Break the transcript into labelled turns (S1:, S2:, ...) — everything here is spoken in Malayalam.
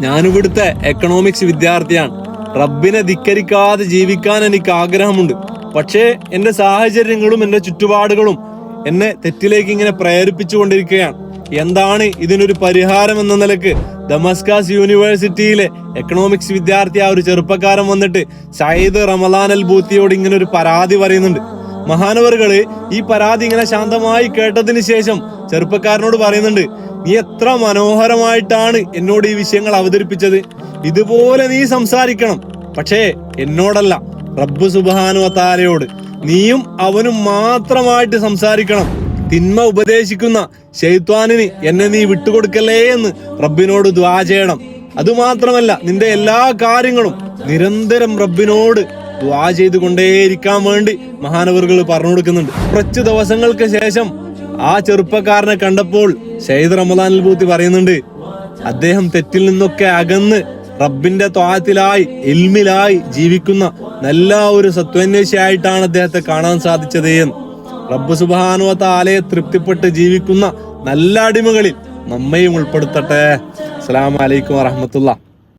S1: ഞാനിവിടുത്തെ എക്കണോമിക്സ് വിദ്യാർത്ഥിയാണ്. റബ്ബിനെ ധിക്കരിക്കാതെ ജീവിക്കാൻ എനിക്ക് ആഗ്രഹമുണ്ട്. പക്ഷേ എന്റെ സാഹചര്യങ്ങളും എന്റെ ചുറ്റുപാടുകളും എന്നെ തെറ്റിലേക്ക് ഇങ്ങനെ പ്രേരിപ്പിച്ചുകൊണ്ടിരിക്കുകയാണ്. എന്താണ് ഇതിനൊരു പരിഹാരം എന്ന നിലക്ക് ദമസ്കസ് യൂണിവേഴ്സിറ്റിയിലെ എക്കണോമിക്സ് വിദ്യാർത്ഥി ഒരു ചെറുപ്പക്കാരൻ വന്നിട്ട് സയ്യിദ് റമദാൻ അൽ ബൂത്തിയോട് ഇങ്ങനെ ഒരു പരാതി പറയുന്നുണ്ട്. മഹാനവറുകള് ഈ പരാതി ഇങ്ങനെ ശാന്തമായി കേട്ടതിന് ശേഷം ചെറുപ്പക്കാരനോട് പറയുന്നുണ്ട്, നീ എത്ര മനോഹരമായിട്ടാണ് എന്നോട് ഈ വിഷയങ്ങൾ അവതരിപ്പിച്ചത്. ഇതുപോലെ നീ സംസാരിക്കണം. പക്ഷേ എന്നോടല്ല, റബ്ബ് സുബ്ഹാനഹു വ തആലയോട് നീയും അവനും മാത്രമായിട്ട് സംസാരിക്കണം. തിന്മ ഉപദേശിക്കുന്ന ശൈത്വാനിന് എന്നെ നീ വിട്ടുകൊടുക്കല്ലേ എന്ന് റബ്ബിനോട് ദുആ ചെയ്യണം. അതുമാത്രമല്ല, നിന്റെ എല്ലാ കാര്യങ്ങളും നിരന്തരം റബ്ബിനോട് ദുആ ചെയ്തുകൊണ്ടേയിരിക്കാൻ വേണ്ടി മഹാനവറുകൾ പറഞ്ഞു കൊടുക്കുന്നുണ്ട്. കുറച്ച് ദിവസങ്ങൾക്ക് ശേഷം ആ ചെറുപ്പക്കാരനെ കണ്ടപ്പോൾ സയ്യിദ് റമദാൻ അൽ ബൂത്തി പറയുന്നുണ്ട്, അദ്ദേഹം തെറ്റിൽ നിന്നൊക്കെ അകന്ന് റബ്ബിന്റെ ത്വാഅത്തിലായി ഇൽമിലായി ജീവിക്കുന്ന നല്ല ഒരു സത്വാന്വേഷിയായിട്ടാണ് അദ്ദേഹത്തെ കാണാൻ സാധിച്ചത് എന്ന്. റബ്ബ് സുബ്ഹാനഹു വ തആലയെ തൃപ്തിപ്പെട്ട് ജീവിക്കുന്ന നല്ല അടിമകളിൽ നമ്മയും ഉൾപ്പെടുത്തട്ടെ. അസ്സലാമു അലൈക്കും വറഹ്മത്തുള്ളാഹി.